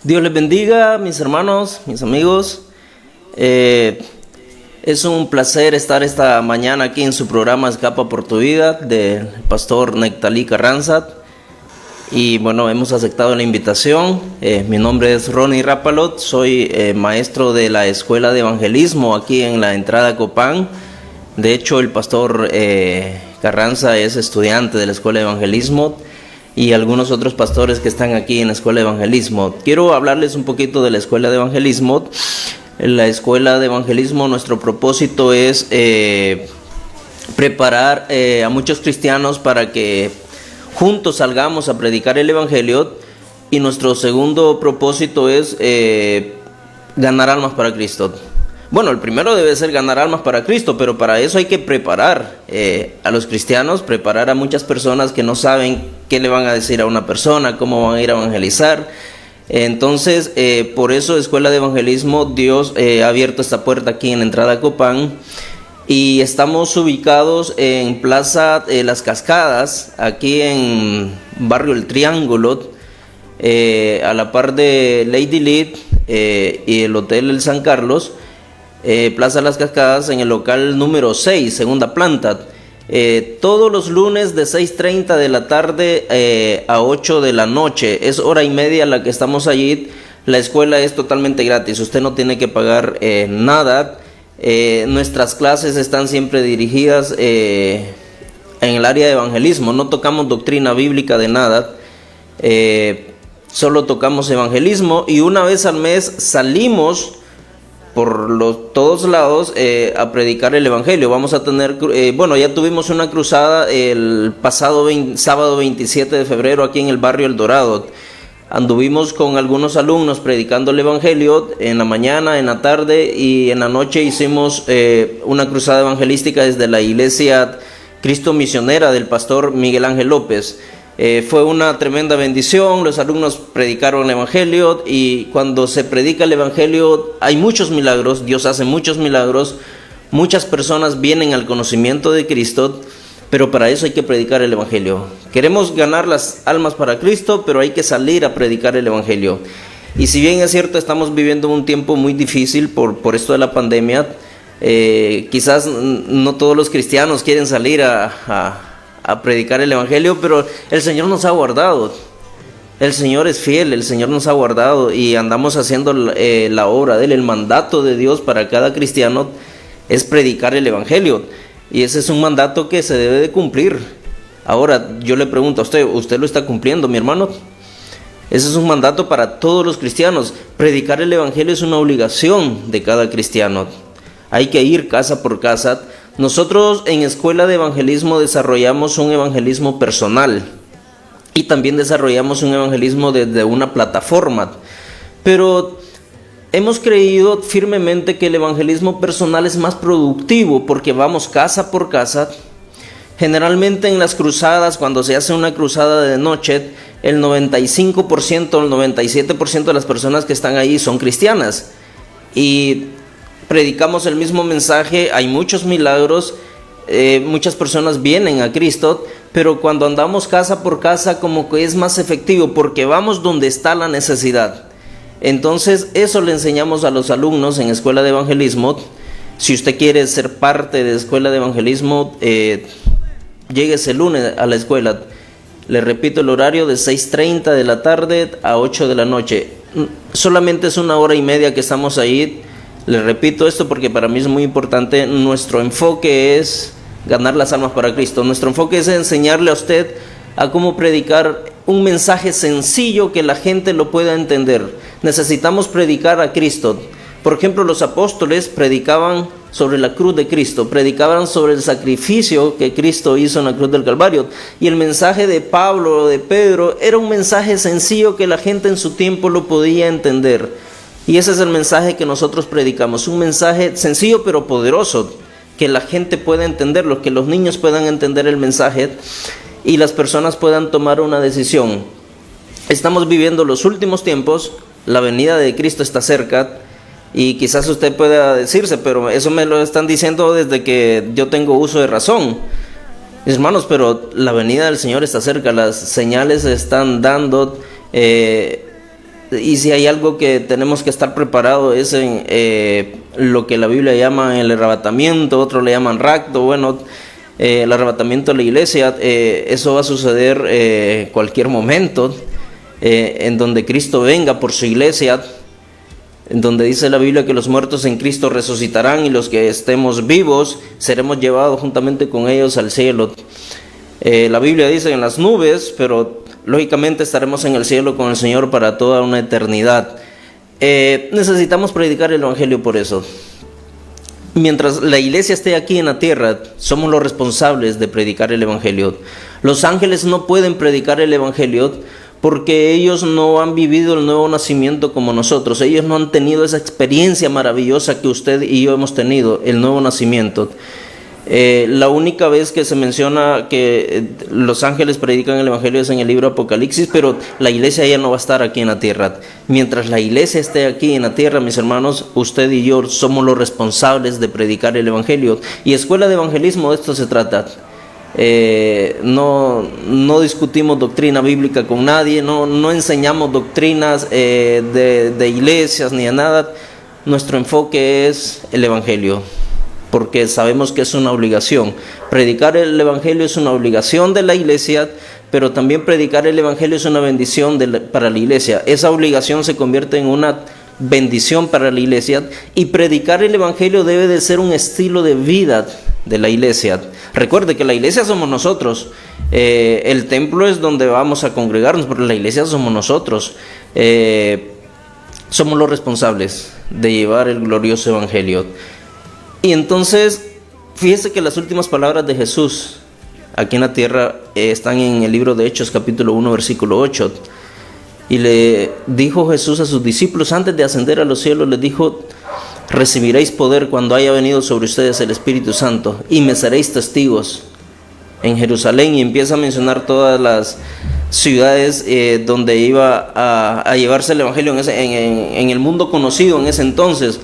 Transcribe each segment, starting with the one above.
Dios les bendiga, mis hermanos, mis amigos. Es un placer estar esta mañana aquí en su programa Escapa por tu Vida del pastor Nectalí Carranza. Y bueno, hemos aceptado la invitación. Mi nombre es Ronnie Rapalot, soy maestro de la Escuela de Evangelismo aquí en la entrada Copán. De hecho, el pastor Carranza es estudiante de la Escuela de Evangelismo y algunos otros pastores que están aquí en la Escuela de Evangelismo. Quiero hablarles un poquito de la Escuela de Evangelismo. En la Escuela de Evangelismo nuestro propósito es preparar a muchos cristianos para que juntos salgamos a predicar el Evangelio, y nuestro segundo propósito es ganar almas para Cristo. Bueno, el primero debe ser ganar almas para Cristo, pero para eso hay que preparar a los cristianos, preparar a muchas personas que no saben qué le van a decir a una persona, cómo van a ir a evangelizar. Entonces, por eso Escuela de Evangelismo, Dios ha abierto esta puerta aquí en la entrada Copán, y estamos ubicados en Plaza Las Cascadas, aquí en barrio El Triángulo, a la par de Lady Lid y el Hotel El San Carlos. Plaza Las Cascadas, en el local número 6, segunda planta. Todos los lunes de 6:30 de la tarde a 8 de la noche. Es hora y media la que estamos allí. La escuela es totalmente gratis, usted no tiene que pagar nada. Nuestras clases están siempre dirigidas en el área de evangelismo. No tocamos doctrina bíblica de nada, solo tocamos evangelismo, y una vez al mes salimos por todos lados a predicar el Evangelio. Vamos a tener, ya tuvimos una cruzada el pasado sábado 27 de febrero aquí en el barrio El Dorado. Anduvimos con algunos alumnos predicando el Evangelio en la mañana, en la tarde y en la noche. Hicimos una cruzada evangelística desde la iglesia Cristo Misionera del pastor Miguel Ángel López. Fue una tremenda bendición. Los alumnos predicaron el Evangelio, y cuando se predica el Evangelio hay muchos milagros. Dios hace muchos milagros, muchas personas vienen al conocimiento de Cristo, pero para eso hay que predicar el Evangelio. Queremos ganar las almas para Cristo, pero hay que salir a predicar el Evangelio. Y si bien es cierto, estamos viviendo un tiempo muy difícil por esto de la pandemia, quizás no todos los cristianos quieren salir a predicar el Evangelio, pero el Señor nos ha guardado. El Señor es fiel, el Señor nos ha guardado, y andamos haciendo la obra de Él. El mandato de Dios para cada cristiano es predicar el Evangelio, y ese es un mandato que se debe de cumplir. Ahora, yo le pregunto a ¿usted lo está cumpliendo, mi hermano? Ese es un mandato para todos los cristianos. Predicar el Evangelio es una obligación de cada cristiano. Hay que ir casa por casa. Nosotros en Escuela de Evangelismo desarrollamos un evangelismo personal, y también desarrollamos un evangelismo desde una plataforma, pero hemos creído firmemente que el evangelismo personal es más productivo porque vamos casa por casa. Generalmente en las cruzadas, cuando se hace una cruzada de noche, el 95%, el 97% de las personas que están ahí son cristianas, y predicamos el mismo mensaje. Hay muchos milagros, muchas personas vienen a Cristo, pero cuando andamos casa por casa como que es más efectivo porque vamos donde está la necesidad. Entonces eso le enseñamos a los alumnos en Escuela de Evangelismo. Si usted quiere ser parte de Escuela de Evangelismo, llegue ese lunes a la escuela. Le repito el horario, de 6:30 de la tarde a 8 de la noche. Solamente es una hora y media que estamos ahí. Le repito esto porque para mí es muy importante. Nuestro enfoque es ganar las almas para Cristo. Nuestro enfoque es enseñarle a usted a cómo predicar un mensaje sencillo que la gente lo pueda entender. Necesitamos predicar a Cristo. Por ejemplo, los apóstoles predicaban sobre la cruz de Cristo, predicaban sobre el sacrificio que Cristo hizo en la cruz del Calvario. Y el mensaje de Pablo o de Pedro era un mensaje sencillo que la gente en su tiempo lo podía entender. Y ese es el mensaje que nosotros predicamos, un mensaje sencillo pero poderoso, que la gente pueda entenderlo, que los niños puedan entender el mensaje y las personas puedan tomar una decisión. Estamos viviendo los últimos tiempos, la venida de Cristo está cerca, y quizás usted pueda decirse, pero eso me lo están diciendo desde que yo tengo uso de razón. Mis hermanos, pero la venida del Señor está cerca, las señales se están dando. y si hay algo que tenemos que estar preparados es en lo que la Biblia llama el arrebatamiento, otros le llaman rapto. Bueno, el arrebatamiento de la iglesia, eso va a suceder cualquier momento, en donde Cristo venga por su iglesia, en donde dice la Biblia que los muertos en Cristo resucitarán y los que estemos vivos seremos llevados juntamente con ellos al cielo. La Biblia dice en las nubes, pero lógicamente estaremos en el cielo con el Señor para toda una eternidad. Necesitamos predicar el Evangelio por eso. Mientras la iglesia esté aquí en la tierra, somos los responsables de predicar el Evangelio. Los ángeles no pueden predicar el Evangelio porque ellos no han vivido el nuevo nacimiento como nosotros. Ellos no han tenido esa experiencia maravillosa que usted y yo hemos tenido, el nuevo nacimiento. La única vez que se menciona que los ángeles predican el Evangelio es en el libro Apocalipsis, pero la iglesia ya no va a estar aquí en la tierra. Mientras la iglesia esté aquí en la tierra, mis hermanos, usted y yo somos los responsables de predicar el Evangelio. Y escuela de evangelismo, de esto se trata. No discutimos doctrina bíblica con nadie, no enseñamos doctrinas de iglesias ni a nada. Nuestro enfoque es el Evangelio, porque sabemos que es una obligación. Predicar el Evangelio es una obligación de la iglesia, pero también predicar el Evangelio es una bendición para la iglesia. Esa obligación se convierte en una bendición para la iglesia, y predicar el Evangelio debe de ser un estilo de vida de la iglesia. Recuerde que la iglesia somos nosotros. El templo es donde vamos a congregarnos, pero la iglesia somos nosotros. Somos los responsables de llevar el glorioso Evangelio. Y entonces, fíjese que las últimas palabras de Jesús aquí en la tierra están en el libro de Hechos, capítulo 1, versículo 8. Y le dijo Jesús a sus discípulos antes de ascender a los cielos, les dijo: recibiréis poder cuando haya venido sobre ustedes el Espíritu Santo, y me seréis testigos en Jerusalén. Y empieza a mencionar todas las ciudades donde iba a llevarse el Evangelio en el mundo conocido en ese entonces.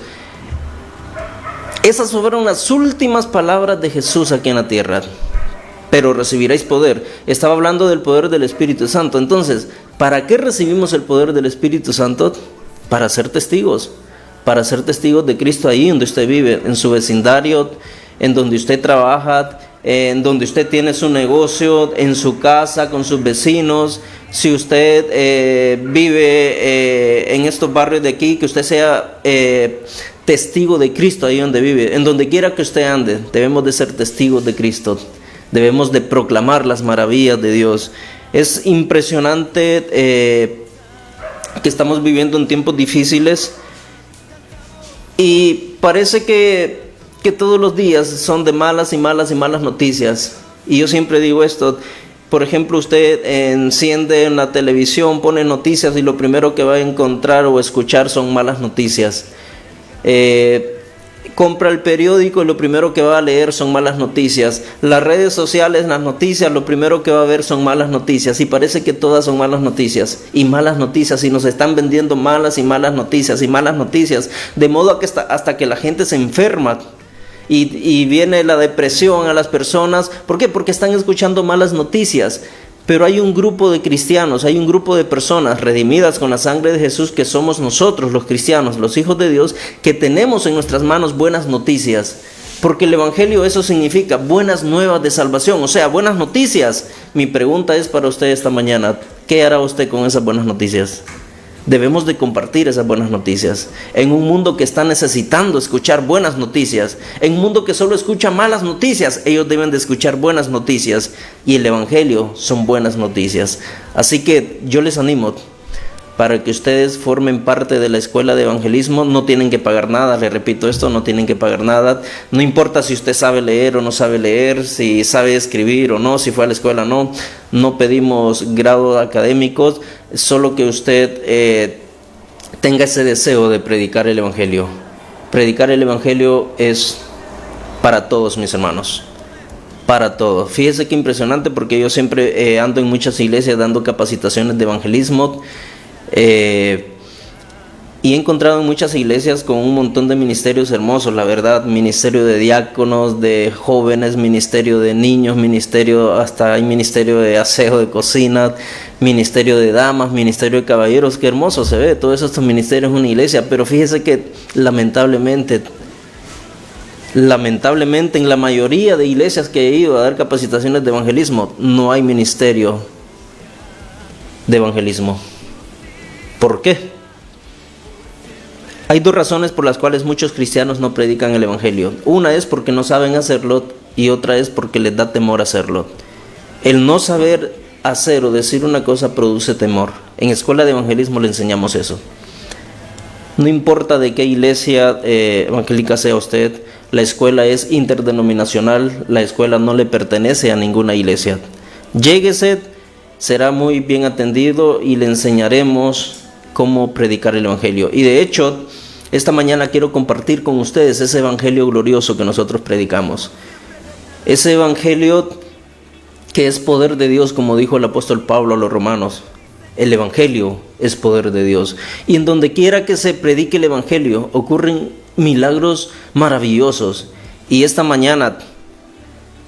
Esas fueron las últimas palabras de Jesús aquí en la tierra. Pero recibiréis poder. Estaba hablando del poder del Espíritu Santo. Entonces, ¿para qué recibimos el poder del Espíritu Santo? Para ser testigos. Para ser testigos de Cristo ahí donde usted vive, en su vecindario, en donde usted trabaja, en donde usted tiene su negocio, en su casa, con sus vecinos. Si usted vive en estos barrios de aquí, que usted sea testigo de Cristo ahí donde vive. En donde quiera que usted ande, debemos de ser testigos de Cristo. Debemos de proclamar las maravillas de Dios. Es impresionante que estamos viviendo en tiempos difíciles, y parece que todos los días son de malas y malas y malas noticias. Y yo siempre digo esto: por ejemplo, usted enciende en la televisión, pone noticias, y lo primero que va a encontrar o escuchar son malas noticias. Compra el periódico y lo primero que va a leer son malas noticias. Las redes sociales, las noticias, lo primero que va a ver son malas noticias. Y parece que todas son malas noticias. Y malas noticias. Y nos están vendiendo malas y malas noticias. Y malas noticias. De modo que hasta que la gente se enferma. Y viene la depresión a las personas. ¿Por qué? Porque están escuchando malas noticias. Pero hay un grupo de cristianos, hay un grupo de personas redimidas con la sangre de Jesús, que somos nosotros los cristianos, los hijos de Dios, que tenemos en nuestras manos buenas noticias. Porque el Evangelio, eso significa buenas nuevas de salvación, o sea, buenas noticias. Mi pregunta es para usted esta mañana: ¿qué hará usted con esas buenas noticias? Debemos de compartir esas buenas noticias. En un mundo que está necesitando escuchar buenas noticias, en un mundo que solo escucha malas noticias, ellos deben de escuchar buenas noticias. Y el Evangelio son buenas noticias. Así que yo les animo para que ustedes formen parte de la escuela de evangelismo. No tienen que pagar nada, le repito esto, no tienen que pagar nada. No importa si usted sabe leer o no sabe leer, si sabe escribir o no, si fue a la escuela o no. No pedimos grados académicos, solo que usted tenga ese deseo de predicar el Evangelio. Predicar el Evangelio es para todos, mis hermanos. Para todos. Fíjese qué impresionante, porque yo siempre ando en muchas iglesias dando capacitaciones de evangelismo. Y he encontrado en muchas iglesias con un montón de ministerios hermosos, la verdad, ministerio de diáconos, de jóvenes, ministerio de niños, hasta hay ministerio de aseo de cocina, ministerio de damas, ministerio de caballeros, qué hermoso se ve, todos estos ministerios en una iglesia, pero fíjese que lamentablemente en la mayoría de iglesias que he ido a dar capacitaciones de evangelismo, no hay ministerio de evangelismo. ¿Por qué? Hay dos razones por las cuales muchos cristianos no predican el evangelio. Una es porque no saben hacerlo y otra es porque les da temor hacerlo. El no saber hacer o decir una cosa produce temor. En escuela de evangelismo le enseñamos eso. No importa de qué iglesia evangélica sea usted, la escuela es interdenominacional, la escuela no le pertenece a ninguna iglesia. Lléguese, será muy bien atendido y le enseñaremos cómo predicar el evangelio. Y de hecho, esta mañana quiero compartir con ustedes ese evangelio glorioso que nosotros predicamos. Ese evangelio que es poder de Dios, como dijo el apóstol Pablo a los romanos. El evangelio es poder de Dios. Y en donde quiera que se predique el evangelio, ocurren milagros maravillosos. Y esta mañana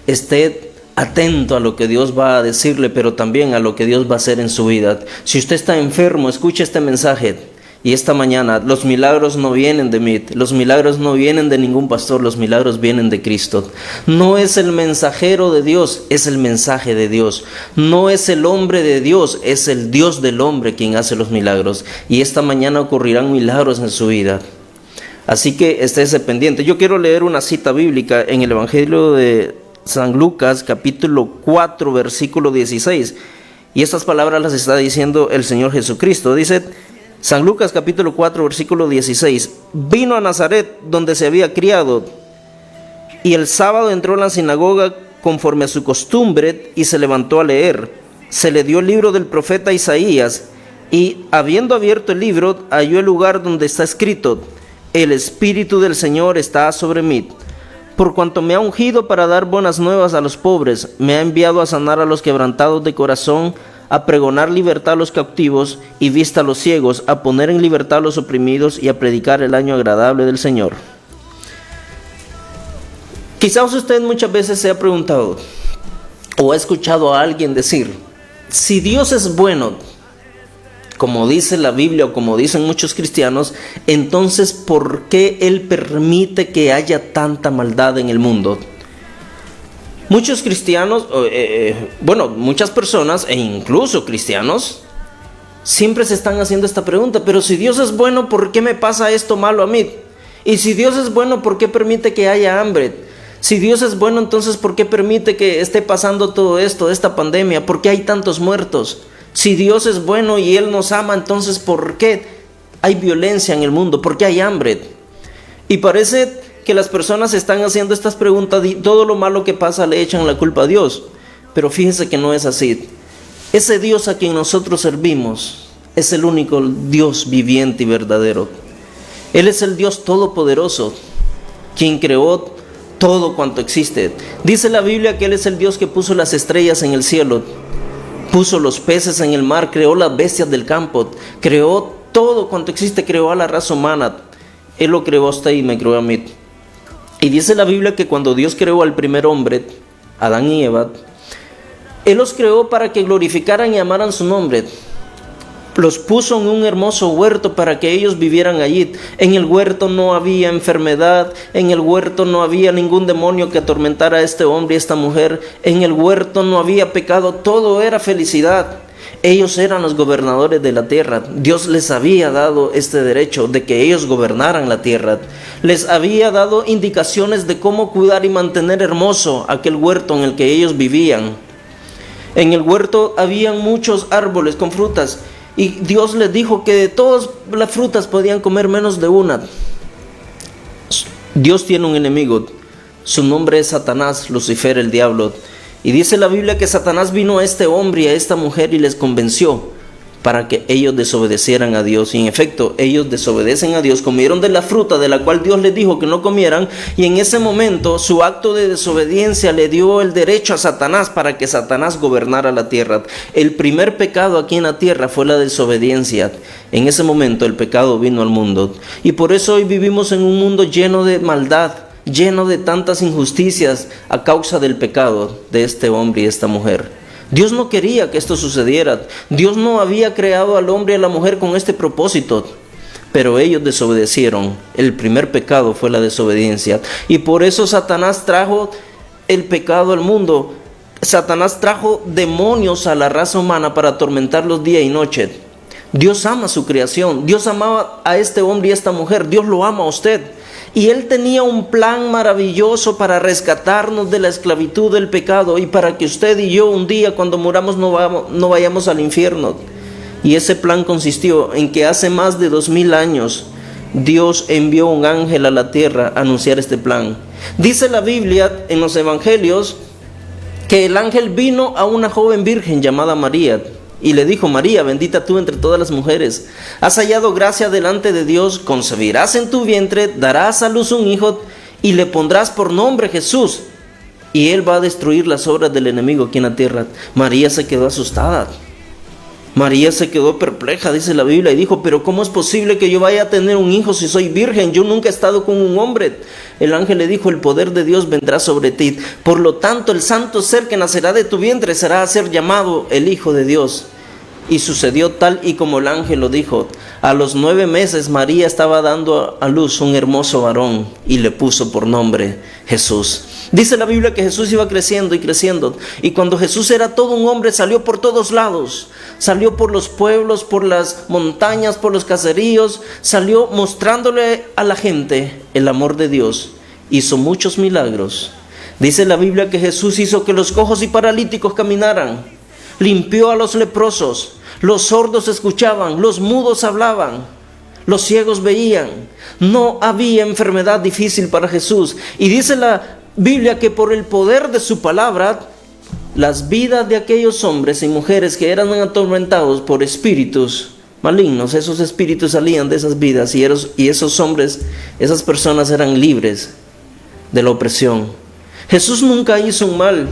esté atento a lo que Dios va a decirle, pero también a lo que Dios va a hacer en su vida. Si usted está enfermo, escuche este mensaje. Y esta mañana, los milagros no vienen de mí, los milagros no vienen de ningún pastor, los milagros vienen de Cristo. No es el mensajero de Dios, es el mensaje de Dios. No es el hombre de Dios, es el Dios del hombre quien hace los milagros. Y esta mañana ocurrirán milagros en su vida. Así que estése pendiente. Yo quiero leer una cita bíblica en el Evangelio de San Lucas, capítulo 4, versículo 16. Y estas palabras las está diciendo el Señor Jesucristo. Dice San Lucas, capítulo 4, versículo 16. Vino a Nazaret, donde se había criado, y el sábado entró en la sinagoga conforme a su costumbre, y se levantó a leer. Se le dio el libro del profeta Isaías, y habiendo abierto el libro, halló el lugar donde está escrito: El Espíritu del Señor está sobre mí, por cuanto me ha ungido para dar buenas nuevas a los pobres, me ha enviado a sanar a los quebrantados de corazón, a pregonar libertad a los cautivos y vista a los ciegos, a poner en libertad a los oprimidos y a predicar el año agradable del Señor. Quizás usted muchas veces se ha preguntado o ha escuchado a alguien decir: si Dios es bueno, como dice la Biblia o como dicen muchos cristianos, entonces ¿por qué Él permite que haya tanta maldad en el mundo? Muchos cristianos, muchas personas e incluso cristianos siempre se están haciendo esta pregunta: pero si Dios es bueno, ¿por qué me pasa esto malo a mí? Y si Dios es bueno, ¿por qué permite que haya hambre? Si Dios es bueno, entonces ¿por qué permite que esté pasando todo esto, esta pandemia? ¿Por qué hay tantos muertos? Si Dios es bueno y Él nos ama, entonces ¿por qué hay violencia en el mundo? ¿Por qué hay hambre? Y parece que las personas están haciendo estas preguntas y todo lo malo que pasa le echan la culpa a Dios. Pero fíjense que no es así. Ese Dios a quien nosotros servimos es el único Dios viviente y verdadero. Él es el Dios todopoderoso, quien creó todo cuanto existe. Dice la Biblia que Él es el Dios que puso las estrellas en el cielo, puso los peces en el mar, creó las bestias del campo, creó todo cuanto existe, creó a la raza humana. Él lo creó a usted y me creó a mí. Y dice la Biblia que cuando Dios creó al primer hombre, Adán y Eva, Él los creó para que glorificaran y amaran su nombre. Los puso en un hermoso huerto para que ellos vivieran allí. En el huerto no había enfermedad, en el huerto no había ningún demonio que atormentara a este hombre y a esta mujer. En el huerto no había pecado, todo era felicidad. Ellos eran los gobernadores de la tierra. Dios les había dado este derecho de que ellos gobernaran la tierra. Les había dado indicaciones de cómo cuidar y mantener hermoso aquel huerto en el que ellos vivían. En el huerto habían muchos árboles con frutas y Dios les dijo que de todas las frutas podían comer menos de una. Dios tiene un enemigo. Su nombre es Satanás, Lucifer, el diablo. Y dice la Biblia que Satanás vino a este hombre y a esta mujer y les convenció para que ellos desobedecieran a Dios. Y en efecto, ellos desobedecen a Dios, comieron de la fruta de la cual Dios les dijo que no comieran, y en ese momento su acto de desobediencia le dio el derecho a Satanás para que Satanás gobernara la tierra. El primer pecado aquí en la tierra fue la desobediencia. En ese momento el pecado vino al mundo, y por eso hoy vivimos en un mundo lleno de maldad, lleno de tantas injusticias a causa del pecado de este hombre y esta mujer. Dios no quería que esto sucediera. Dios no había creado al hombre y a la mujer con este propósito, pero ellos desobedecieron. El primer pecado fue la desobediencia, y por eso Satanás trajo el pecado al mundo. Satanás trajo demonios a la raza humana para atormentarlos día y noche. Dios ama su creación. Dios amaba a este hombre y a esta mujer. Dios lo ama a usted. Y Él tenía un plan maravilloso para rescatarnos de la esclavitud del pecado, y para que usted y yo un día cuando muramos no vayamos al infierno. Y ese plan consistió en que hace más de 2000 años Dios envió un ángel a la tierra a anunciar este plan. Dice la Biblia en los evangelios que el ángel vino a una joven virgen llamada María y le dijo: María, bendita tú entre todas las mujeres, has hallado gracia delante de Dios, concebirás en tu vientre, darás a luz un hijo y le pondrás por nombre Jesús, y él va a destruir las obras del enemigo aquí en la tierra. María se quedó asustada. María se quedó perpleja, dice la Biblia, y dijo: pero ¿cómo es posible que yo vaya a tener un hijo si soy virgen? Yo nunca he estado con un hombre. El ángel le dijo: el poder de Dios vendrá sobre ti, por lo tanto el santo ser que nacerá de tu vientre será a ser llamado el Hijo de Dios. Y sucedió tal y como el ángel lo dijo. A los 9 meses María estaba dando a luz un hermoso varón, y le puso por nombre Jesús. Dice la Biblia que Jesús iba creciendo y creciendo, y cuando Jesús era todo un hombre salió por todos lados. Salió por los pueblos, por las montañas, por los caseríos. Salió mostrándole a la gente el amor de Dios. Hizo muchos milagros. Dice la Biblia que Jesús hizo que los cojos y paralíticos caminaran. Limpió a los leprosos. Los sordos escuchaban, los mudos hablaban, los ciegos veían. No había enfermedad difícil para Jesús. Y dice la Biblia que por el poder de su palabra, las vidas de aquellos hombres y mujeres que eran atormentados por espíritus malignos, esos espíritus salían de esas vidas, y esos hombres, esas personas eran libres de la opresión. Jesús nunca hizo un mal.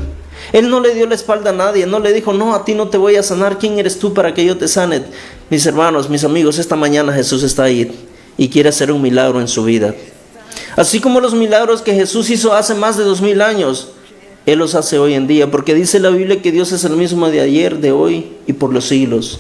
Él no le dio la espalda a nadie, no le dijo: no, a ti no te voy a sanar, ¿quién eres tú para que yo te sane? Mis hermanos, mis amigos, esta mañana Jesús está ahí y quiere hacer un milagro en su vida. Así como los milagros que Jesús hizo hace más de 2000 años, Él los hace hoy en día, porque dice la Biblia que Dios es el mismo de ayer, de hoy y por los siglos.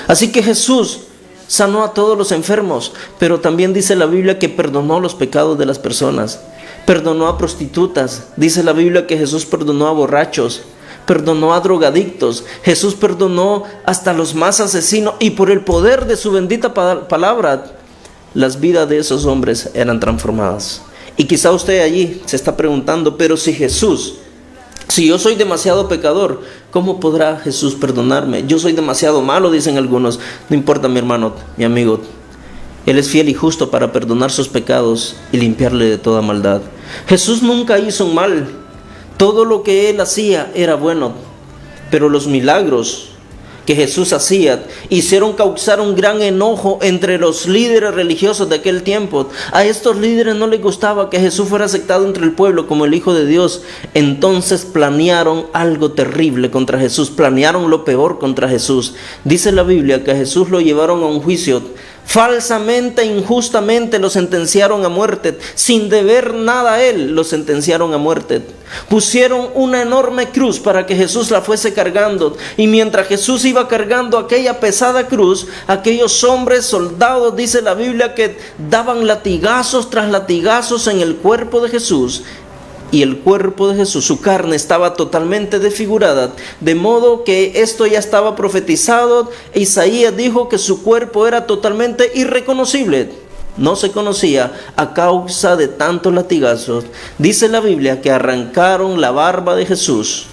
Así que Jesús sanó a todos los enfermos, pero también dice la Biblia que perdonó los pecados de las personas. Perdonó a prostitutas. Dice la Biblia que Jesús perdonó a borrachos, perdonó a drogadictos. Jesús perdonó hasta los más asesinos, y por el poder de su bendita palabra, las vidas de esos hombres eran transformadas. Y quizá usted allí se está preguntando: pero si yo soy demasiado pecador, ¿cómo podrá Jesús perdonarme? Yo soy demasiado malo, dicen algunos. No importa, mi hermano, mi amigo. Él es fiel y justo para perdonar sus pecados y limpiarle de toda maldad. Jesús nunca hizo un mal. Todo lo que Él hacía era bueno. Pero los milagros que Jesús hacía hicieron causar un gran enojo entre los líderes religiosos de aquel tiempo. A estos líderes no les gustaba que Jesús fuera aceptado entre el pueblo como el Hijo de Dios. Entonces planearon algo terrible contra Jesús. Planearon lo peor contra Jesús. Dice la Biblia que a Jesús lo llevaron a un juicio. Falsamente, injustamente lo sentenciaron a muerte. Sin deber nada a Él, lo sentenciaron a muerte. Pusieron una enorme cruz para que Jesús la fuese cargando. Y mientras Jesús iba cargando aquella pesada cruz, aquellos hombres, soldados, dice la Biblia, que daban latigazos tras latigazos en el cuerpo de Jesús. Y el cuerpo de Jesús, su carne, estaba totalmente desfigurada, de modo que esto ya estaba profetizado. Isaías dijo que su cuerpo era totalmente irreconocible. No se conocía a causa de tantos latigazos. Dice la Biblia que arrancaron la barba de Jesús,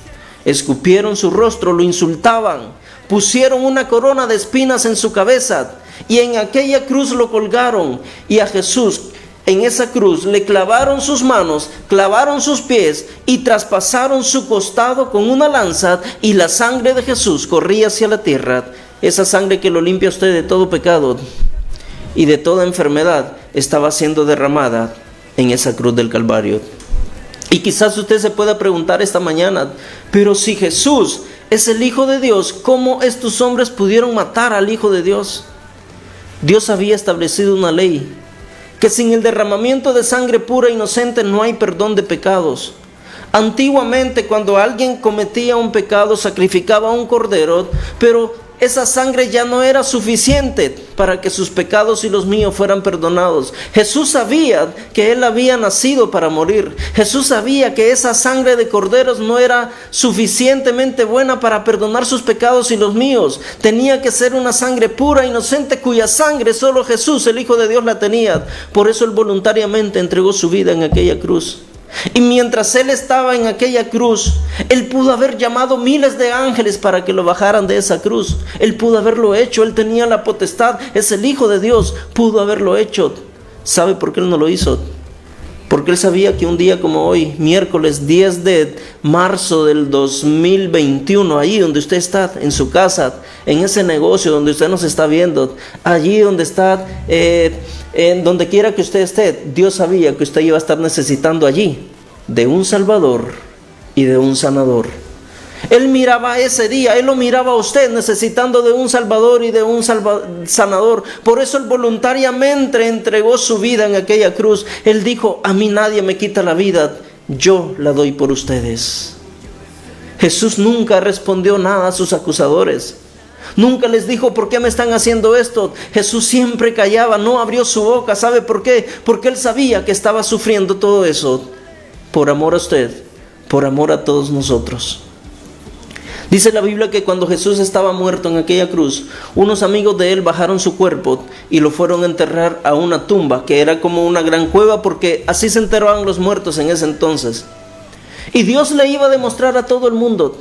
escupieron su rostro, lo insultaban, pusieron una corona de espinas en su cabeza, y en aquella cruz lo colgaron. Y a Jesús, en esa cruz, le clavaron sus manos, clavaron sus pies y traspasaron su costado con una lanza, y la sangre de Jesús corría hacia la tierra. esa sangre que lo limpia a usted de todo pecado y de toda enfermedad, estaba siendo derramada en esa cruz del Calvario. Y quizás usted se pueda preguntar esta mañana, pero si Jesús es el Hijo de Dios, ¿cómo estos hombres pudieron matar al Hijo de Dios? Dios había establecido una ley, que sin el derramamiento de sangre pura e inocente no hay perdón de pecados. Antiguamente, cuando alguien cometía un pecado, sacrificaba un cordero, pero esa sangre ya no era suficiente para que sus pecados y los míos fueran perdonados. Jesús sabía que Él había nacido para morir. Jesús sabía que esa sangre de corderos no era suficientemente buena para perdonar sus pecados y los míos. Tenía que ser una sangre pura, inocente, cuya sangre solo Jesús, el Hijo de Dios, la tenía. Por eso Él voluntariamente entregó su vida en aquella cruz. Y mientras Él estaba en aquella cruz, Él pudo haber llamado miles de ángeles para que lo bajaran de esa cruz. Él pudo haberlo hecho, Él tenía la potestad, es el Hijo de Dios, pudo haberlo hecho. ¿Sabe por qué Él no lo hizo? Porque Él sabía que un día como hoy, miércoles 10 de marzo del 2021, allí donde usted está, en su casa, en ese negocio donde usted nos está viendo, allí donde está, en donde quiera que usted esté, Dios sabía que usted iba a estar necesitando allí de un Salvador y de un sanador. Él miraba ese día, Él lo miraba a usted necesitando de un Salvador y de un sanador. Por eso Él voluntariamente entregó su vida en aquella cruz. Él dijo, a mí nadie me quita la vida, yo la doy por ustedes. Jesús nunca respondió nada a sus acusadores. Nunca les dijo, ¿por qué me están haciendo esto? Jesús siempre callaba, no abrió su boca. ¿Sabe por qué? Porque Él sabía que estaba sufriendo todo eso por amor a usted, por amor a todos nosotros. Dice la Biblia que cuando Jesús estaba muerto en aquella cruz, unos amigos de Él bajaron su cuerpo y lo fueron a enterrar a una tumba, que era como una gran cueva, porque así se enterraban los muertos en ese entonces. Y Dios le iba a demostrar a todo el mundo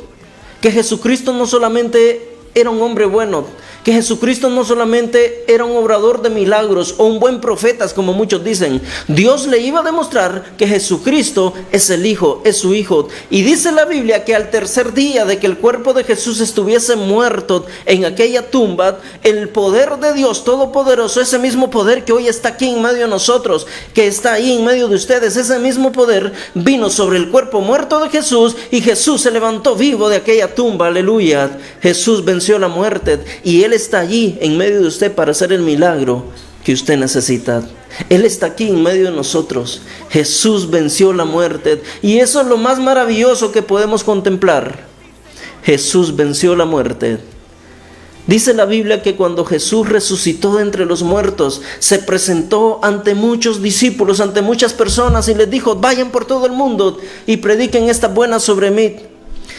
que Jesucristo no solamente era un hombre bueno, que Jesucristo no solamente era un obrador de milagros o un buen profeta, como muchos dicen. Dios le iba a demostrar que Jesucristo es el Hijo, es su Hijo. Y dice la Biblia que al tercer día de que el cuerpo de Jesús estuviese muerto en aquella tumba, el poder de Dios Todopoderoso, ese mismo poder que hoy está aquí en medio de nosotros, que está ahí en medio de ustedes, ese mismo poder vino sobre el cuerpo muerto de Jesús y Jesús se levantó vivo de aquella tumba. Aleluya. Jesús venció la muerte y Él está allí en medio de usted para hacer el milagro que usted necesita. Él está aquí en medio de nosotros. Jesús venció la muerte y eso es lo más maravilloso que podemos contemplar. Jesús venció la muerte. Dice la Biblia que cuando Jesús resucitó de entre los muertos, se presentó ante muchos discípulos, ante muchas personas y les dijo, vayan por todo el mundo y prediquen esta buena sobre mí.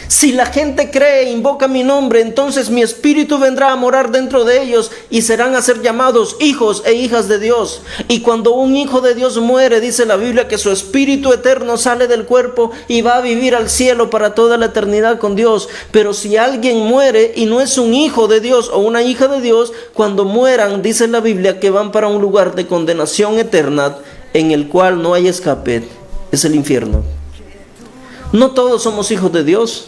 Si la gente cree e invoca mi nombre, entonces mi espíritu vendrá a morar dentro de ellos y serán a ser llamados hijos e hijas de Dios. Y cuando un hijo de Dios muere, dice la Biblia que su espíritu eterno sale del cuerpo y va a vivir al cielo para toda la eternidad con Dios. Pero si alguien muere y no es un hijo de Dios o una hija de Dios, cuando mueran, dice la Biblia que van para un lugar de condenación eterna en el cual no hay escape. Es el infierno. No todos somos hijos de Dios.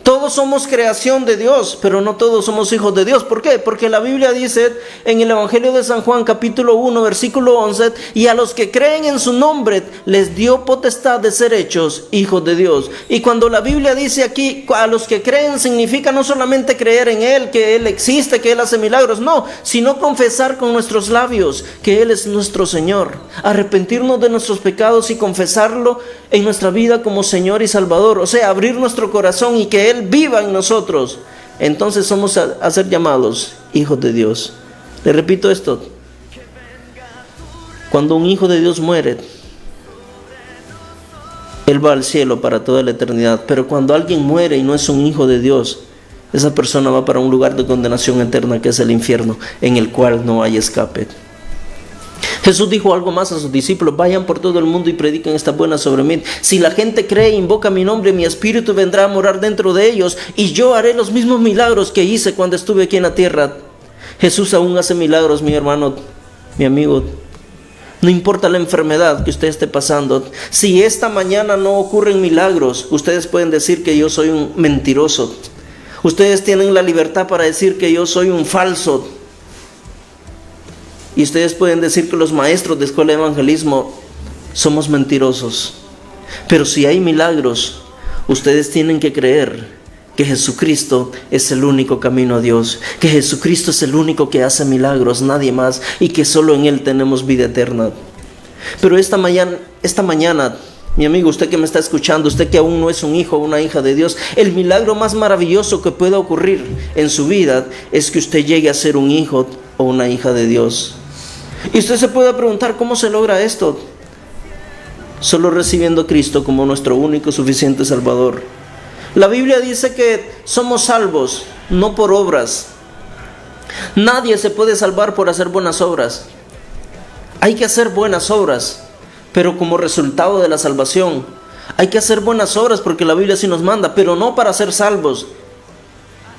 Todos somos creación de Dios, pero no todos somos hijos de Dios. ¿Por qué? Porque la Biblia dice en el Evangelio de San Juan capítulo 1 versículo 11, y a los que creen en su nombre les dio potestad de ser hechos hijos de Dios. Y cuando la Biblia dice aquí a los que creen, significa no solamente creer en Él, que Él existe, que Él hace milagros, no, sino confesar con nuestros labios que Él es nuestro Señor, arrepentirnos de nuestros pecados y confesarlo en nuestra vida como Señor y Salvador, o sea, abrir nuestro corazón y que Él viva en nosotros. Entonces somos a ser llamados hijos de Dios. Le repito esto: cuando un hijo de Dios muere, él va al cielo para toda la eternidad. Pero cuando alguien muere y no es un hijo de Dios, esa persona va para un lugar de condenación eterna, que es el infierno, en el cual no hay escape. Jesús dijo algo más a sus discípulos: vayan por todo el mundo y prediquen esta buena sobre mí. Si la gente cree e invoca mi nombre, mi espíritu vendrá a morar dentro de ellos y yo haré los mismos milagros que hice cuando estuve aquí en la tierra. Jesús aún hace milagros, mi hermano, mi amigo. No importa la enfermedad que usted esté pasando. Si esta mañana no ocurren milagros, ustedes pueden decir que yo soy un mentiroso. Ustedes tienen la libertad para decir que yo soy un falso. Y ustedes pueden decir que los maestros de escuela de evangelismo somos mentirosos. Pero si hay milagros, ustedes tienen que creer que Jesucristo es el único camino a Dios, que Jesucristo es el único que hace milagros, nadie más, y que solo en Él tenemos vida eterna. Pero esta mañana, mi amigo, usted que me está escuchando, usted que aún no es un hijo o una hija de Dios, el milagro más maravilloso que pueda ocurrir en su vida es que usted llegue a ser un hijo o una hija de Dios. Y usted se puede preguntar, ¿cómo se logra esto? Solo recibiendo a Cristo como nuestro único suficiente Salvador. La Biblia dice que somos salvos, no por obras. Nadie se puede salvar por hacer buenas obras. Hay que hacer buenas obras, pero como resultado de la salvación. Hay que hacer buenas obras porque la Biblia sí nos manda, pero no para ser salvos.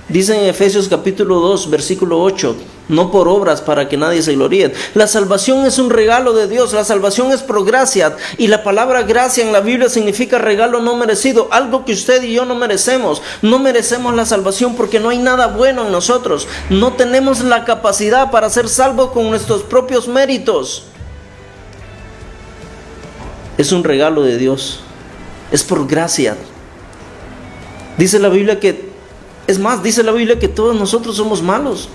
Dice en Efesios capítulo 2, versículo 8, no por obras para que nadie se gloríe. La salvación es un regalo de Dios, la salvación es por gracia, y la palabra gracia en la Biblia significa regalo no merecido, algo que usted y yo no merecemos. No merecemos la salvación porque no hay nada bueno en nosotros. No tenemos la capacidad para ser salvos con nuestros propios méritos. Es un regalo de Dios, es por gracia. Dice la Biblia que dice la Biblia que todos nosotros somos malos.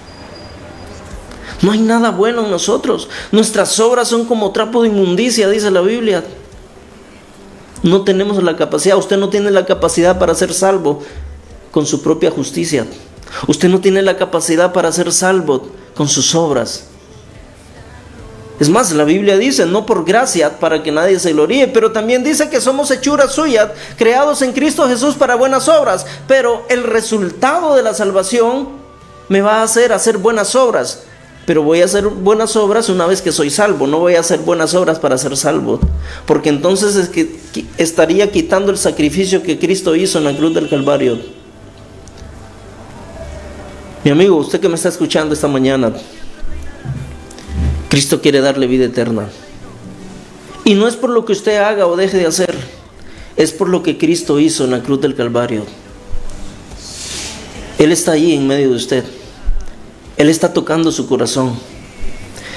No hay nada bueno en nosotros. Nuestras obras son como trapo de inmundicia, dice la Biblia. No tenemos la capacidad. Usted no tiene la capacidad para ser salvo con su propia justicia. Usted no tiene la capacidad para ser salvo con sus obras. Es más, la Biblia dice, no por gracia para que nadie se gloríe, pero también dice que somos hechura suya, creados en Cristo Jesús para buenas obras. Pero el resultado de la salvación me va a hacer buenas obras. Pero voy a hacer buenas obras una vez que soy salvo. No voy a hacer buenas obras para ser salvo, porque entonces es que estaría quitando el sacrificio que Cristo hizo en la cruz del Calvario. Mi amigo, usted que me está escuchando esta mañana, Cristo quiere darle vida eterna. Y no es por lo que usted haga o deje de hacer, es por lo que Cristo hizo en la cruz del Calvario. Él está allí en medio de usted. Él está tocando su corazón.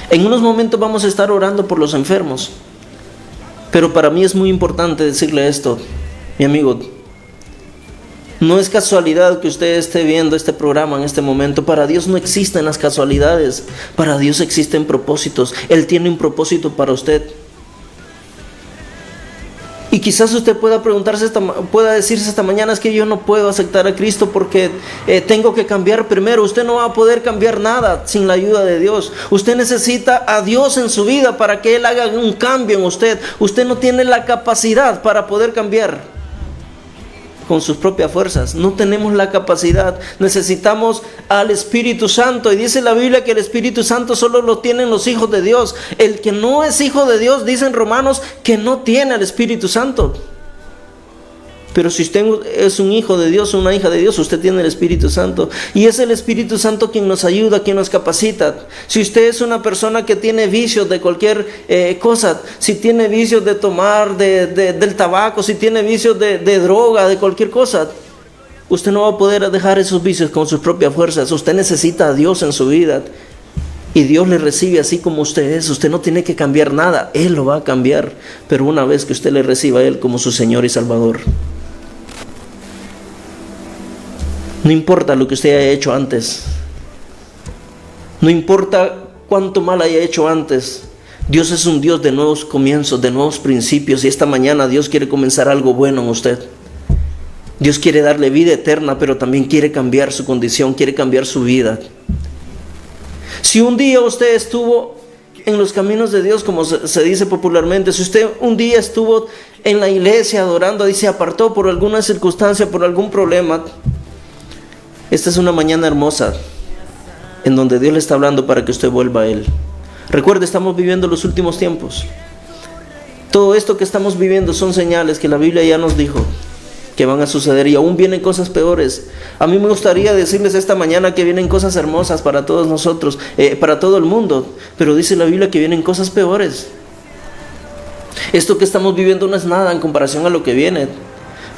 En unos momentos vamos a estar orando por los enfermos. Pero para mí es muy importante decirle esto, mi amigo. No es casualidad que usted esté viendo este programa en este momento. Para Dios no existen las casualidades. Para Dios existen propósitos. Él tiene un propósito para usted. Y quizás usted pueda decirse esta mañana, es que yo no puedo aceptar a Cristo porque tengo que cambiar primero. Usted no va a poder cambiar nada sin la ayuda de Dios. Usted necesita a Dios en su vida para que Él haga un cambio en usted. Usted no tiene la capacidad para poder cambiar con sus propias fuerzas. No tenemos la capacidad. Necesitamos al Espíritu Santo. Y dice la Biblia que el Espíritu Santo solo lo tienen los hijos de Dios. El que no es hijo de Dios, dicen Romanos, que no tiene al Espíritu Santo. Pero si usted es un hijo de Dios, una hija de Dios, usted tiene el Espíritu Santo. Y es el Espíritu Santo quien nos ayuda, quien nos capacita. Si usted es una persona que tiene vicios de cualquier cosa, si tiene vicios de tomar del tabaco, si tiene vicios de droga, de cualquier cosa, usted no va a poder dejar esos vicios con sus propias fuerzas. Usted necesita a Dios en su vida. Y Dios le recibe así como usted es. Usted no tiene que cambiar nada. Él lo va a cambiar. Pero una vez que usted le reciba a Él como su Señor y Salvador. No importa lo que usted haya hecho antes. No importa cuánto mal haya hecho antes. Dios es un Dios de nuevos comienzos, de nuevos principios. Y esta mañana Dios quiere comenzar algo bueno en usted. Dios quiere darle vida eterna, pero también quiere cambiar su condición, quiere cambiar su vida. Si un día usted estuvo en los caminos de Dios, como se dice popularmente, si usted un día estuvo en la iglesia adorando y se apartó por alguna circunstancia, por algún problema, esta es una mañana hermosa en donde Dios le está hablando para que usted vuelva a Él. Recuerde, estamos viviendo los últimos tiempos. Todo esto que estamos viviendo son señales que la Biblia ya nos dijo que van a suceder, y aún vienen cosas peores. A mí me gustaría decirles esta mañana que vienen cosas hermosas para todos nosotros, para todo el mundo, pero dice la Biblia que vienen cosas peores. Esto que estamos viviendo no es nada en comparación a lo que viene,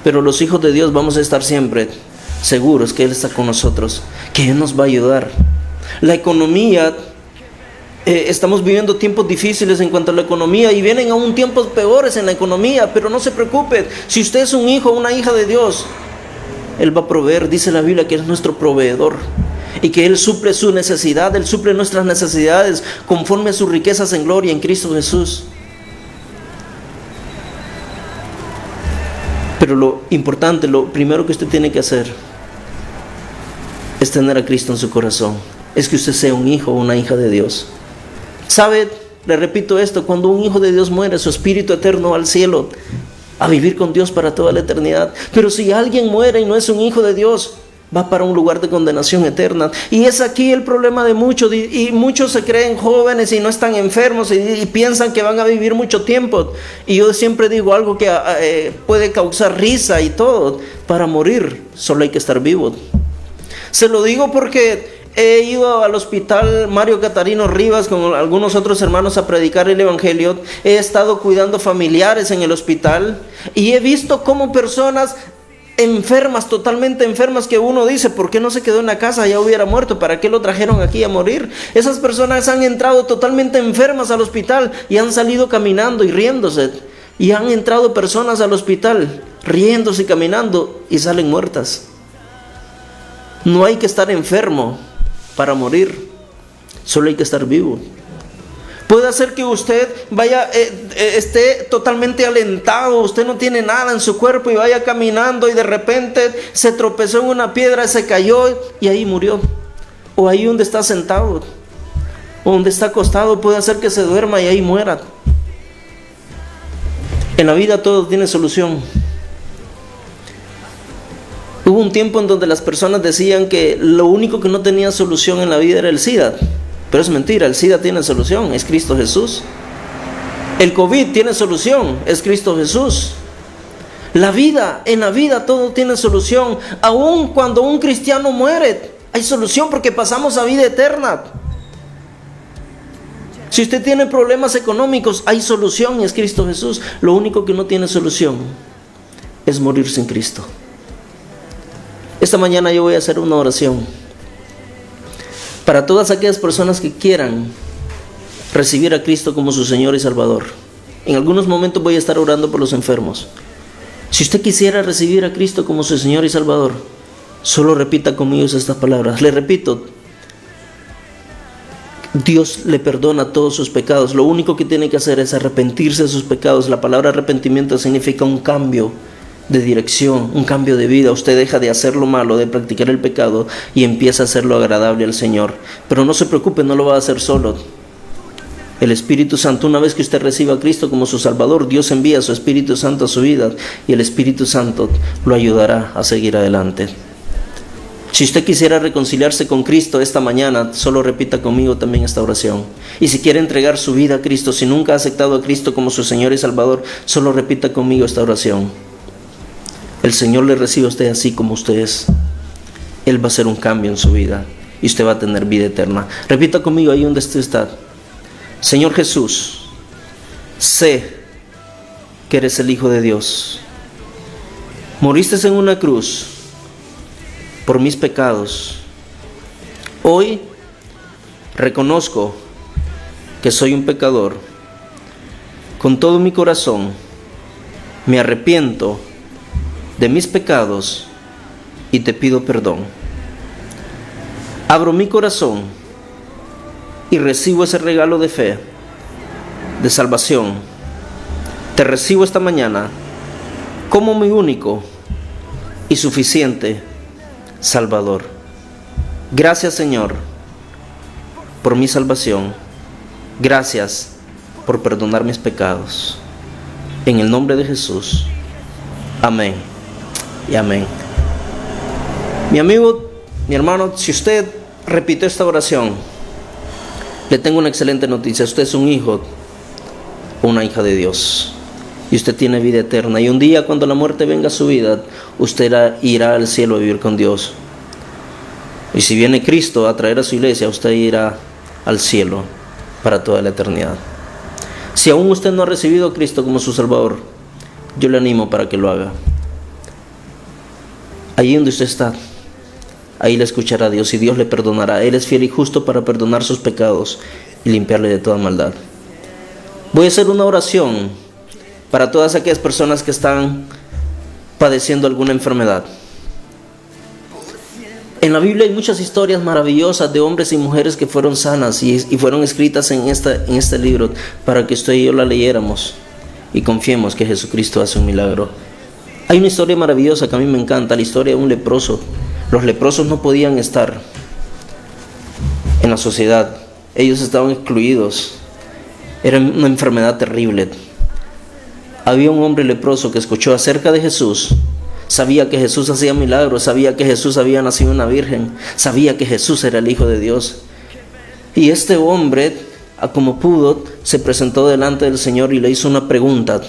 pero los hijos de Dios vamos a estar siempre seguros que Él está con nosotros, que Él nos va a ayudar. La economía, estamos viviendo tiempos difíciles en cuanto a la economía y vienen aún tiempos peores en la economía, pero no se preocupe, si usted es un hijo o una hija de Dios, Él va a proveer. Dice la Biblia que es nuestro proveedor y que Él suple su necesidad, Él suple nuestras necesidades conforme a sus riquezas en gloria en Cristo Jesús. Pero lo importante, lo primero que usted tiene que hacer es tener a Cristo en su corazón. Es que usted sea un hijo o una hija de Dios. ¿Sabe? Le repito esto, cuando un hijo de Dios muere, su espíritu eterno va al cielo a vivir con Dios para toda la eternidad. Pero si alguien muere y no es un hijo de Dios, va para un lugar de condenación eterna. Y es aquí el problema de muchos, y muchos se creen jóvenes y no están enfermos y piensan que van a vivir mucho tiempo. Y yo siempre digo algo que puede causar risa y todo. Para morir solo hay que estar vivo. Se lo digo porque he ido al hospital Mario Catarino Rivas con algunos otros hermanos a predicar el evangelio. He estado cuidando familiares en el hospital y he visto cómo personas enfermas, totalmente enfermas, que uno dice, ¿por qué no se quedó en la casa? Ya hubiera muerto, ¿para qué lo trajeron aquí a morir? Esas personas han entrado totalmente enfermas al hospital y han salido caminando y riéndose. Y han entrado personas al hospital riéndose y caminando y salen muertas. No hay que estar enfermo para morir, solo hay que estar vivo. Puede hacer que usted esté totalmente alentado, usted no tiene nada en su cuerpo y vaya caminando y de repente se tropezó en una piedra, se cayó y ahí murió. O ahí donde está sentado, o donde está acostado, puede hacer que se duerma y ahí muera. En la vida todo tiene solución. Hubo un tiempo en donde las personas decían que lo único que no tenía solución en la vida era el SIDA. Pero es mentira, el SIDA tiene solución, es Cristo Jesús. El COVID tiene solución, es Cristo Jesús. En la vida todo tiene solución. Aun cuando un cristiano muere, hay solución porque pasamos a vida eterna. Si usted tiene problemas económicos, hay solución y es Cristo Jesús. Lo único que no tiene solución es morir sin Cristo. Esta mañana yo voy a hacer una oración para todas aquellas personas que quieran recibir a Cristo como su Señor y Salvador. En algunos momentos voy a estar orando por los enfermos. Si usted quisiera recibir a Cristo como su Señor y Salvador, solo repita conmigo estas palabras. Le repito, Dios le perdona todos sus pecados. Lo único que tiene que hacer es arrepentirse de sus pecados. La palabra arrepentimiento significa un cambio de dirección, un cambio de vida. Usted deja de hacer lo malo, de practicar el pecado y empieza a hacer lo agradable al Señor. Pero no se preocupe, no lo va a hacer solo. El Espíritu Santo, una vez que usted reciba a Cristo como su Salvador, Dios envía a su Espíritu Santo a su vida y el Espíritu Santo lo ayudará a seguir adelante. Si usted quisiera reconciliarse con Cristo esta mañana, solo repita conmigo también esta oración. Y si quiere entregar su vida a Cristo, si nunca ha aceptado a Cristo como su Señor y Salvador, solo repita conmigo esta oración. El Señor le recibe a usted así como usted es. Él va a hacer un cambio en su vida y usted va a tener vida eterna. Repita conmigo ahí donde usted está. Señor Jesús, sé que eres el Hijo de Dios. Moriste en una cruz por mis pecados. Hoy reconozco que soy un pecador. Con todo mi corazón me arrepiento de mis pecados y te pido perdón. Abro mi corazón y recibo ese regalo de fe, de salvación. Te recibo esta mañana como mi único y suficiente Salvador. Gracias, Señor, por mi salvación. Gracias por perdonar mis pecados. En el nombre de Jesús. Amén y amén. Mi amigo, mi hermano, si usted repitió esta oración, le tengo una excelente noticia. Usted es un hijo o una hija de Dios y usted tiene vida eterna. Y un día, cuando la muerte venga a su vida, usted irá al cielo a vivir con Dios. Y si viene Cristo a traer a su iglesia, usted irá al cielo para toda la eternidad. Si aún usted no ha recibido a Cristo como su Salvador, yo le animo para que lo haga. Allí donde usted está, ahí le escuchará Dios y Dios le perdonará. Él es fiel y justo para perdonar sus pecados y limpiarle de toda maldad. Voy a hacer una oración para todas aquellas personas que están padeciendo alguna enfermedad. En la Biblia hay muchas historias maravillosas de hombres y mujeres que fueron sanas y fueron escritas en este libro para que usted y yo la leyéramos y confiemos que Jesucristo hace un milagro. Hay una historia maravillosa que a mí me encanta, la historia de un leproso. Los leprosos no podían estar en la sociedad, ellos estaban excluidos, era una enfermedad terrible. Había un hombre leproso que escuchó acerca de Jesús. Sabía que Jesús hacía milagros, sabía que Jesús había nacido una virgen, sabía que Jesús era el Hijo de Dios. Y este hombre, como pudo, se presentó delante del Señor y le hizo una pregunta.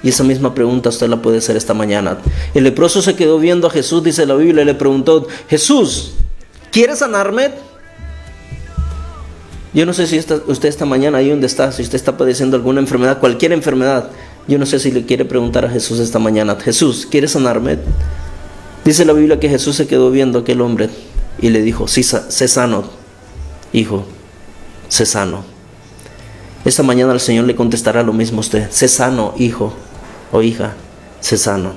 Y esa misma pregunta usted la puede hacer esta mañana. El leproso se quedó viendo a Jesús, dice la Biblia, y le preguntó: Jesús, ¿quieres sanarme? Yo no sé si usted esta mañana, ahí donde está, si usted está padeciendo alguna enfermedad, cualquier enfermedad, yo no sé si le quiere preguntar a Jesús esta mañana: Jesús, ¿quieres sanarme? Dice la Biblia que Jesús se quedó viendo a aquel hombre y le dijo: sí, sé sano, hijo, sé sano. Esta mañana el Señor le contestará lo mismo a usted: sé sano, hijo o hija, sé sano.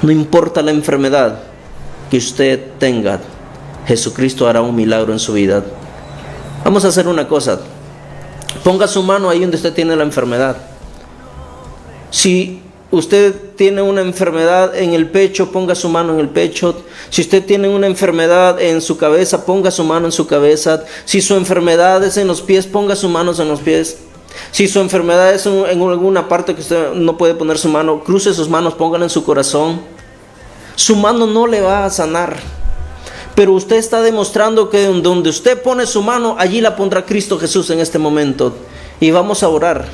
No importa la enfermedad que usted tenga, Jesucristo hará un milagro en su vida. Vamos a hacer una cosa: ponga su mano ahí donde usted tiene la enfermedad. Si usted tiene una enfermedad en el pecho, ponga su mano en el pecho. Si usted tiene una enfermedad en su cabeza, ponga su mano en su cabeza. Si su enfermedad es en los pies, ponga sus manos en los pies. Si su enfermedad es en alguna parte que usted no puede poner su mano, cruce sus manos, póngala en su corazón. Su mano no le va a sanar, pero usted está demostrando que donde usted pone su mano, allí la pondrá Cristo Jesús en este momento. Y vamos a orar.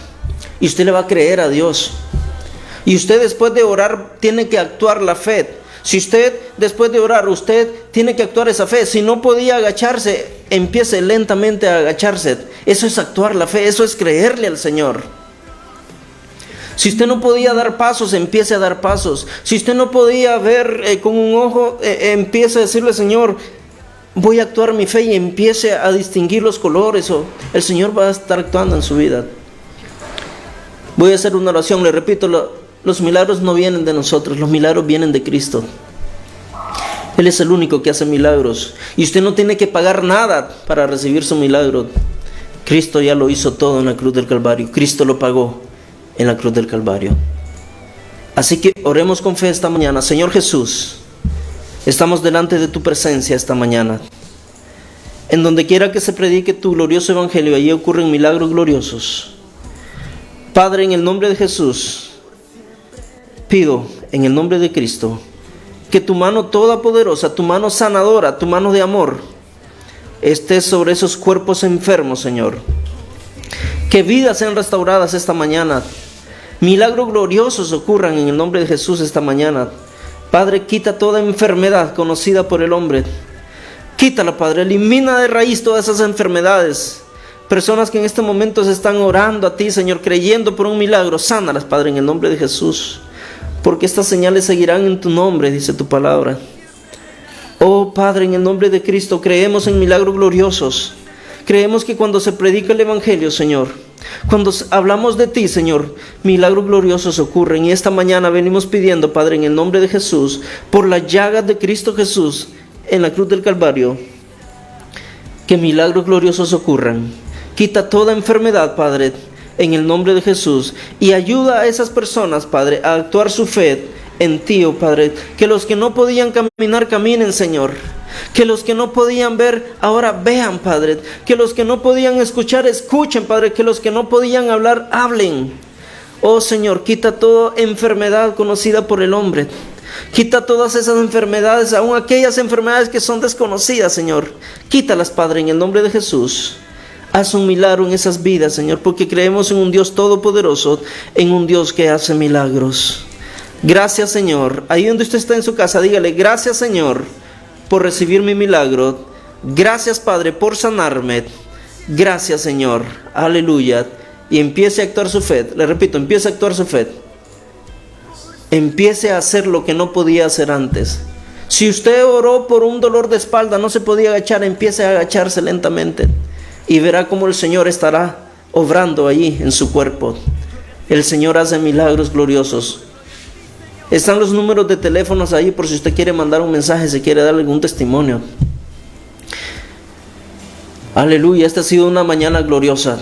Y usted le va a creer a Dios. Y usted después de orar tiene que actuar la fe. Si usted después de orar, usted tiene que actuar esa fe. Si no podía agacharse, empiece lentamente a agacharse. Eso es actuar la fe, eso es creerle al Señor. Si usted no podía dar pasos, empiece a dar pasos. Si usted no podía ver con un ojo, empiece a decirle: Señor, voy a actuar mi fe, y empiece a distinguir los colores. El Señor va a estar actuando en su vida. Voy a hacer una oración, le repito, los milagros no vienen de nosotros, los milagros vienen de Cristo. Él es el único que hace milagros. Y usted no tiene que pagar nada para recibir su milagro. Cristo ya lo hizo todo en la cruz del Calvario. Cristo lo pagó en la cruz del Calvario. Así que oremos con fe esta mañana. Señor Jesús, estamos delante de tu presencia esta mañana. En donde quiera que se predique tu glorioso evangelio, allí ocurren milagros gloriosos. Padre, en el nombre de Jesús, pido en el nombre de Cristo que tu mano todopoderosa, tu mano sanadora, tu mano de amor esté sobre esos cuerpos enfermos, Señor. Que vidas sean restauradas esta mañana. Milagros gloriosos ocurran en el nombre de Jesús esta mañana. Padre, quita toda enfermedad conocida por el hombre. Quítala, Padre, elimina de raíz todas esas enfermedades. Personas que en este momento se están orando a ti, Señor, creyendo por un milagro, sánalas, Padre, en el nombre de Jesús. Porque estas señales seguirán en tu nombre, dice tu palabra. Oh Padre, en el nombre de Cristo, creemos en milagros gloriosos. Creemos que cuando se predica el evangelio, Señor, cuando hablamos de ti, Señor, milagros gloriosos ocurren. Y esta mañana venimos pidiendo, Padre, en el nombre de Jesús, por las llagas de Cristo Jesús en la cruz del Calvario, que milagros gloriosos ocurran. Quita toda enfermedad, Padre, en el nombre de Jesús, y ayuda a esas personas, Padre, a actuar su fe en ti, oh Padre. Que los que no podían caminar, caminen, Señor. Que los que no podían ver, ahora vean, Padre. Que los que no podían escuchar, escuchen, Padre. Que los que no podían hablar, hablen. Oh Señor, quita toda enfermedad conocida por el hombre. Quita todas esas enfermedades, aun aquellas enfermedades que son desconocidas, Señor. Quítalas, Padre, en el nombre de Jesús. Haz un milagro en esas vidas, Señor, porque creemos en un Dios todopoderoso, en un Dios que hace milagros. Gracias, Señor. Ahí donde usted está en su casa, dígale: gracias, Señor, por recibir mi milagro. Gracias, Padre, por sanarme. Gracias, Señor. Aleluya. Y empiece a actuar su fe. Le repito, empiece a actuar su fe. Empiece a hacer lo que no podía hacer antes. Si usted oró por un dolor de espalda, no se podía agachar, empiece a agacharse lentamente y verá cómo el Señor estará obrando allí en su cuerpo. El Señor hace milagros gloriosos. Están los números de teléfonos ahí por si usted quiere mandar un mensaje, si quiere dar algún testimonio. Aleluya, esta ha sido una mañana gloriosa.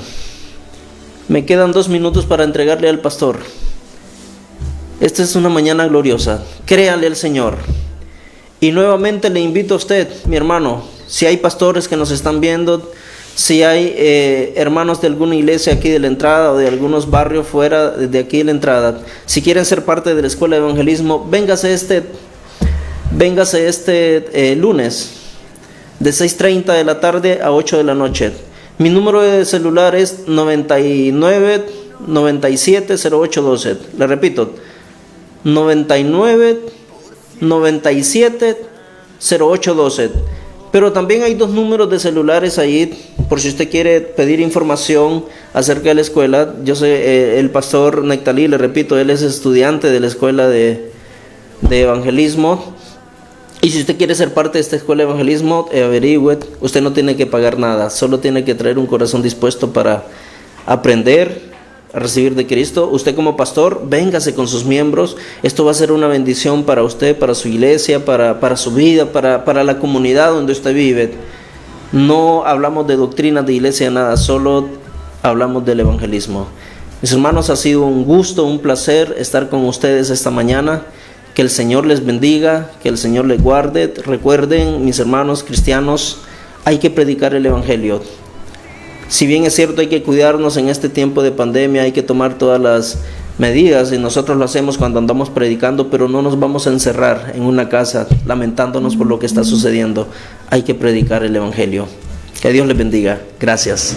Me quedan 2 minutos para entregarle al pastor. Esta es una mañana gloriosa. Créale al Señor. Y nuevamente le invito a usted, mi hermano, si hay pastores que nos están viendo, si hay hermanos de alguna iglesia aquí de la entrada o de algunos barrios fuera de aquí de la entrada, si quieren ser parte de la escuela de evangelismo, véngase este lunes de 6:30 de la tarde a 8 de la noche. Mi número de celular es 99 97 08 12. Le repito, 99 97 08 12. Pero también hay 2 números de celulares ahí por si usted quiere pedir información acerca de la escuela. Yo soy el pastor Nectalí, le repito, él es estudiante de la escuela de evangelismo. Y si usted quiere ser parte de esta escuela de evangelismo, averigüe, usted no tiene que pagar nada, solo tiene que traer un corazón dispuesto para aprender a recibir de Cristo. Usted como pastor, véngase con sus miembros. Esto va a ser una bendición para usted, para su iglesia, para su vida, para la comunidad donde usted vive. No hablamos de doctrinas de iglesia, nada, solo hablamos del evangelismo. Mis hermanos, ha sido un gusto, un placer estar con ustedes esta mañana. Que el Señor les bendiga, que el Señor les guarde. Recuerden, mis hermanos cristianos, hay que predicar el evangelio. Si bien es cierto, hay que cuidarnos en este tiempo de pandemia, hay que tomar todas las medidas, y nosotros lo hacemos cuando andamos predicando, pero no nos vamos a encerrar en una casa lamentándonos por lo que está sucediendo. Hay que predicar el evangelio. Que Dios les bendiga. Gracias.